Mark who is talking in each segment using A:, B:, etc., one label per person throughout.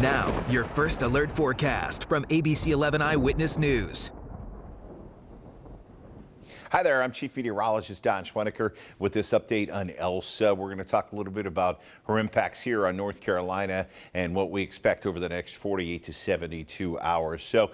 A: Now, your first alert forecast from ABC 11 Eyewitness News.
B: Hi there, I'm Chief Meteorologist Don Schwenneker with this update on Elsa. We're going to talk a little bit about her impacts here on North Carolina and what we expect over the next 48 to 72 hours. So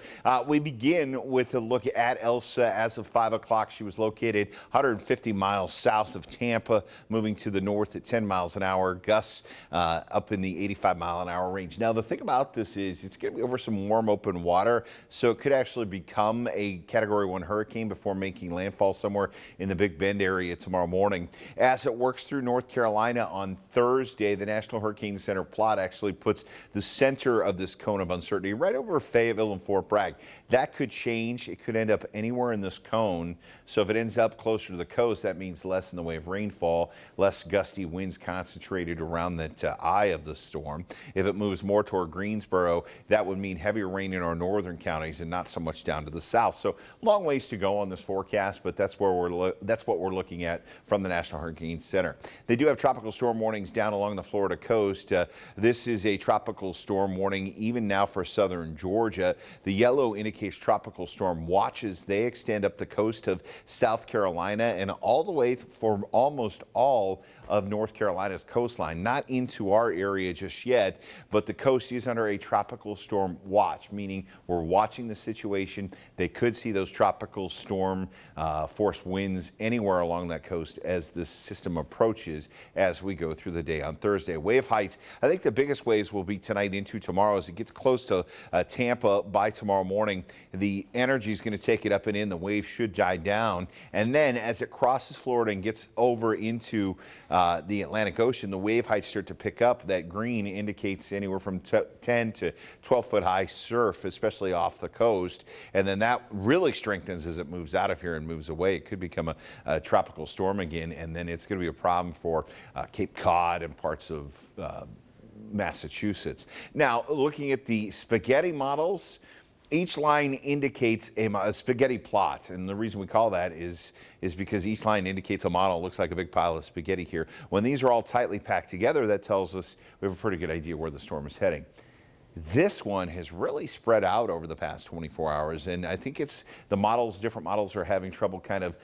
B: we begin with a look at Elsa. As of 5 o'clock, she was located 150 miles south of Tampa, moving to the north at 10 miles an hour, gusts up in the 85-mile-an-hour range. Now, the thing about this is it's going to be over some warm open water, so it could actually become a Category 1 hurricane before making landfall somewhere in the Big Bend area tomorrow morning. As it works through North Carolina on Thursday, the National Hurricane Center plot actually puts the center of this cone of uncertainty right over Fayetteville and Fort Bragg. That could change. It could end up anywhere in this cone. So if it ends up closer to the coast, that means less in the way of rainfall, less gusty winds concentrated around that eye of the storm. If it moves more toward Greensboro, that would mean heavier rain in our northern counties and not so much down to the south. So long ways to go on this forecast, but that's what we're looking at from the National Hurricane Center. They do have tropical storm warnings down along the Florida coast. This is a tropical storm warning even now for southern Georgia. The yellow indicates tropical storm watches. They extend up the coast of South Carolina and all the way for almost all of North Carolina's coastline. Not into our area just yet, but the coast is under a tropical storm watch, meaning we're watching the situation. They could see those tropical storm force winds anywhere along that coast as this system approaches as we go through the day on Thursday. Wave heights, I think the biggest waves will be tonight into tomorrow as it gets close to Tampa by tomorrow morning. The energy is going to take it up and in. The wave should die down. And then as it crosses Florida and gets over into the Atlantic Ocean, the wave heights start to pick up. That green indicates anywhere from 10 to 12 foot high surf, especially off the coast. And then that really strengthens as it moves out of here and moves away. It could become a tropical storm again, and then it's going to be a problem for Cape Cod and parts of Massachusetts. Now, looking at the spaghetti models, each line indicates a spaghetti plot, and the reason we call that is because each line indicates a model. It looks like a big pile of spaghetti here. When these are all tightly packed together, that tells us we have a pretty good idea where the storm is heading. This one has really spread out over the past 24 hours, and I think it's the models, different models are having trouble kind of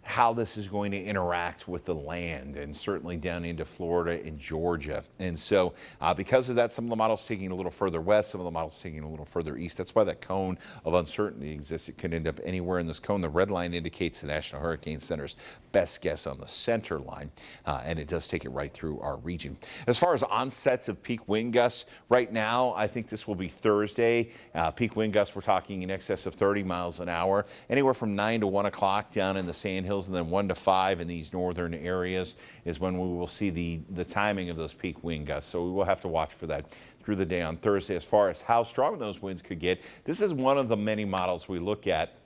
B: how this is going to interact with the land, and certainly down into Florida and Georgia. And so because of that, some of the models taking a little further west, some of the models taking a little further east. That's why that cone of uncertainty exists. It could end up anywhere in this cone. The red line indicates the National Hurricane Center's best guess on the center line, and it does take it right through our region. As far as onsets of peak wind gusts, right now, I think this will be Thursday. Peak wind gusts, we're talking in excess of 30 miles an hour, anywhere from 9 to 1 o'clock down in the Sandhills, and then 1 to 5 in these northern areas is when we will see the timing of those peak wind gusts. So we will have to watch for that through the day on Thursday. As far as how strong those winds could get, this is one of the many models we look at,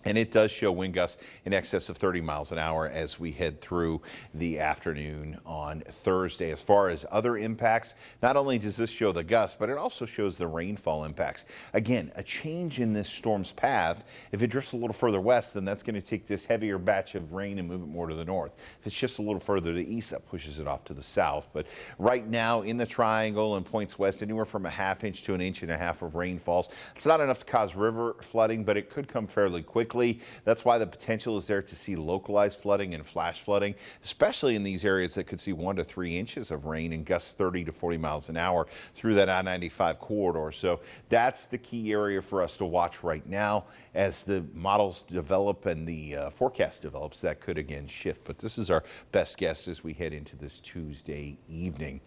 B: and it does show wind gusts in excess of 30 miles an hour as we head through the afternoon on Thursday. As far as other impacts, not only does this show the gusts, but it also shows the rainfall impacts. Again, a change in this storm's path. If it drifts a little further west, then that's going to take this heavier batch of rain and move it more to the north. If it shifts a little further to the east, that pushes it off to the south. But right now in the triangle and points west, anywhere from 1/2 inch to 1.5 inches of rainfalls. It's not enough to cause river flooding, but it could come fairly quickly. That's why the potential is there to see localized flooding and flash flooding, especially in these areas that could see 1 to 3 inches of rain and gusts 30 to 40 miles an hour through that I-95 corridor. So that's the key area for us to watch right now. As the models develop and the forecast develops, that could again shift. But this is our best guess as we head into this Tuesday evening.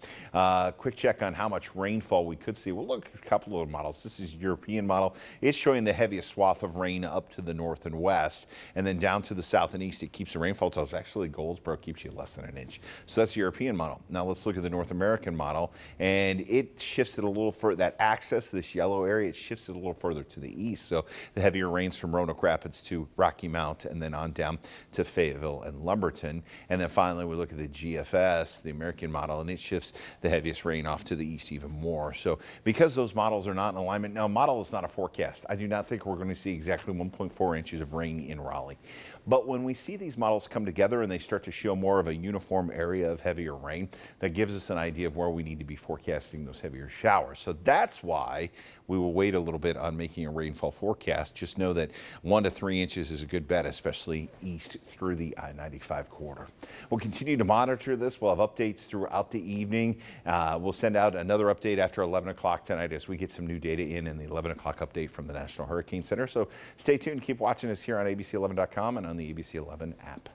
B: Quick check on how much rainfall we could see. We'll look at a couple of models. This is European model. It's showing the heaviest swath of rain up to the north and west, and then down to the south and east. It keeps the rainfall totals. Actually, Goldsboro keeps you less than 1 inch. So that's the European model. Now let's look at the North American model, and it shifts it a little further. That axis, this yellow area, it shifts it a little further to the east. So the heavier rains from Roanoke Rapids to Rocky Mount, and then on down to Fayetteville and Lumberton. And then finally, we look at the GFS, the American model, and it shifts the heaviest rain off to the east even more. So because those models are not in alignment, now model is not a forecast. I do not think we're going to see exactly 1.4 inches of rain in Raleigh. But when we see these models come together and they start to show more of a uniform area of heavier rain, that gives us an idea of where we need to be forecasting those heavier showers. So that's why we will wait a little bit on making a rainfall forecast. Just know that 1 to 3 inches is a good bet, especially east through the I-95 corridor. We'll continue to monitor this. We'll have updates throughout the evening. We'll send out another update after 11 o'clock tonight as we get some new data in the 11 o'clock update from the National Hurricane Center. So stay tuned. Keep watching us here on ABC11.com and on the ABC 11 app.